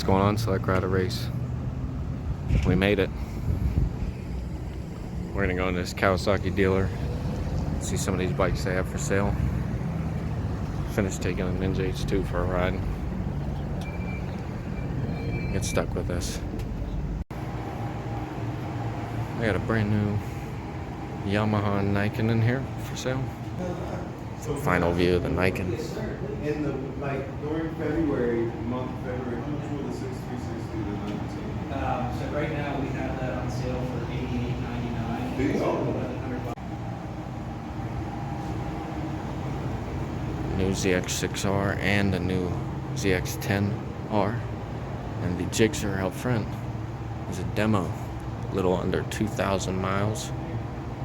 going on, Select Ride a Race. We made it. We're gonna go into this Kawasaki dealer, see some of these bikes they have for sale. Finished taking a Ninja H2 for a ride. Get stuck with this. I got a brand new Yamaha Niken in here for sale. Final view of the Niken. In the during February, month of February, how much will the 6360 to 19? So right now we have that on sale for $88.99. There you go. New ZX6R and a new ZX10R, and the Gixxer out front is a demo, a little under 2,000 miles,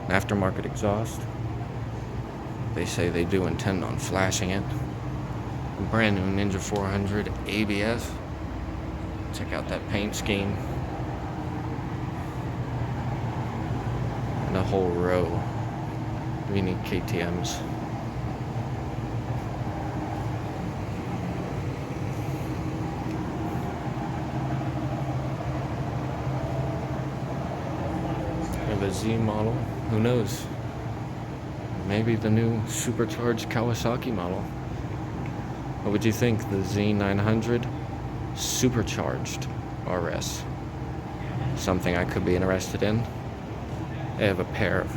an aftermarket exhaust. They say they do intend on flashing it. A brand new Ninja 400 ABS. Check out that paint scheme. And a whole row of unique KTMs. We have a Z model. Who knows? Maybe the new supercharged Kawasaki model. What would you think? The Z900 supercharged RS. Something I could be interested in. They have a pair of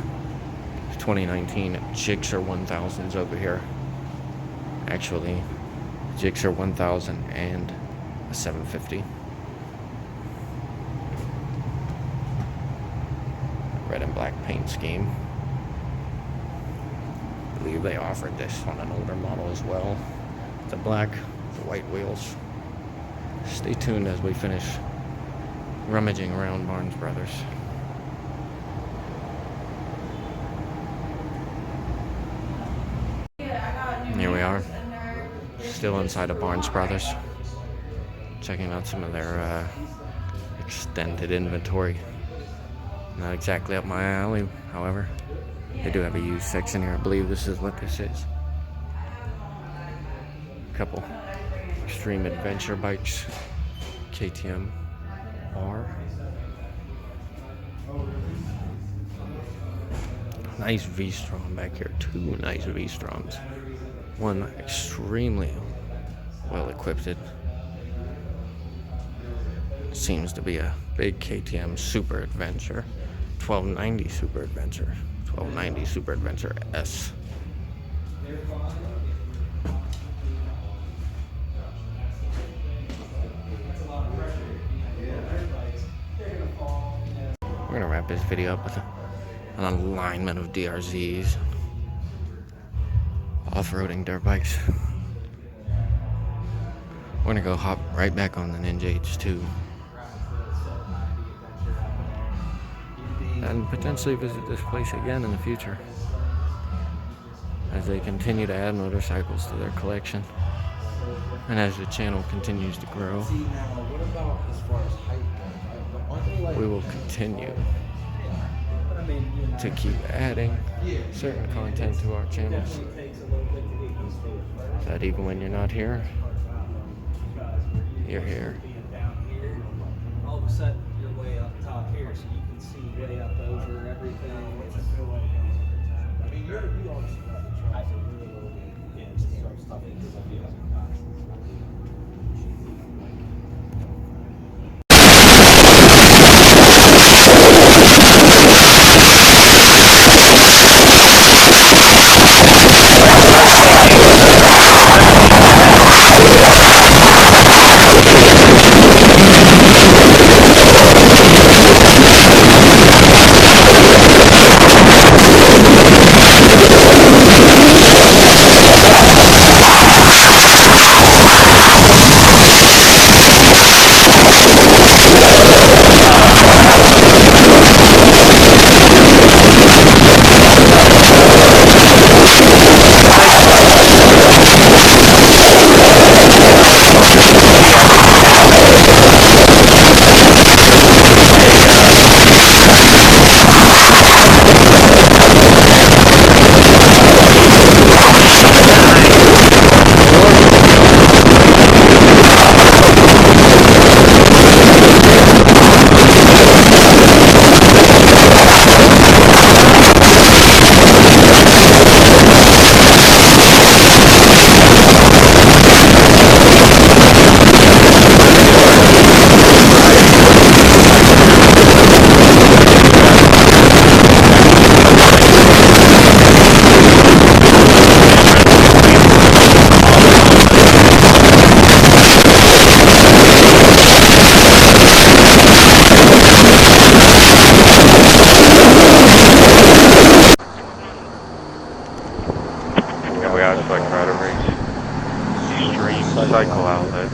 2019 Gixxer 1000s over here. Actually, Gixxer 1000 and a 750. Red and black paint scheme. I believe they offered this on an older model as well. The black, the white wheels. Stay tuned as we finish rummaging around Barnes Brothers. Here we are, still inside of Barnes Brothers, checking out some of their extended inventory. Not exactly up my alley, however. They do have a used section here. I believe this is what this is. A couple extreme adventure bikes. KTM R. Nice V-Strom back here. Two nice V-Stroms. One extremely well equipped. Seems to be a big KTM Super Adventure. 1290 Super Adventure. 1290 Super Adventure S. We're gonna wrap this video up with an alignment of DRZs. Off-roading dirt bikes. We're gonna go hop right back on the Ninja H2. And potentially visit this place again in the future as they continue to add motorcycles to their collection and as the channel continues to grow. We will continue to keep adding certain content to our channels, that even when you're not here, you're here. All of a sudden you're way up top here, so you can see way up over everything. I mean, you obviously got to try to really little bit in stuff because I feel like Rider Race. Extreme Cycle Outlet.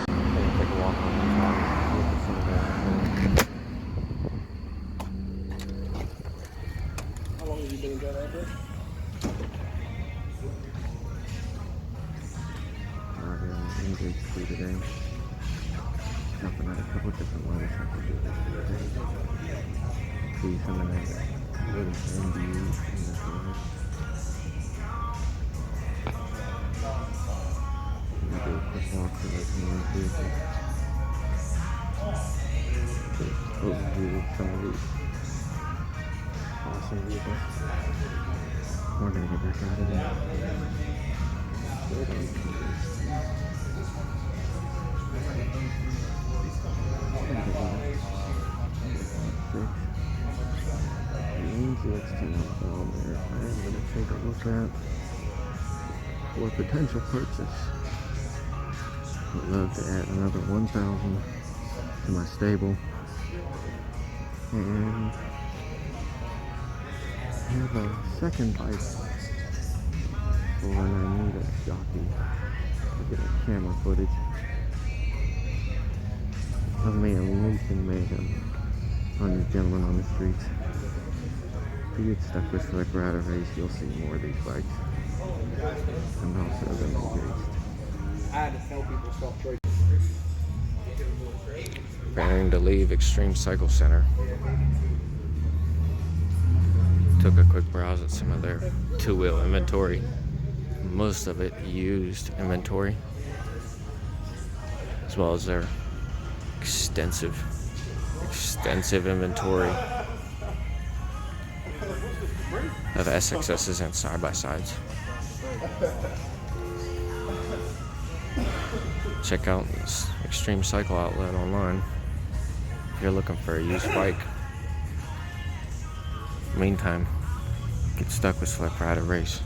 Take a walk on the farm. Look at some of that. How long have you been doing that? Engaged through today. Jumping at a couple different motorcycles today. See some of that really MDU in the car. I'm gonna do a quick walk through those new vehicles. Overview of some of these awesome vehicles. We're gonna get back out of there. I'm going to take a look at for potential purchase. I'd love to add another 1,000 to my stable and have a second bike for when I need a jockey to get a camera footage of me unleashing mayhem on these gentlemen on the streets. If you get stuck with Slick Rider Race, you'll see more of these bikes. And also them engaged. I had to tell people stop trading. Preparing to leave Extreme Cycle Center. Took a quick browse at some of their two-wheel inventory. Most of it used inventory, as well as their extensive inventory of SXSs and side-by-sides. Check out this Extreme Cycle Outlet online if you're looking for a used bike. Meantime, get stuck with Slick Rider Race.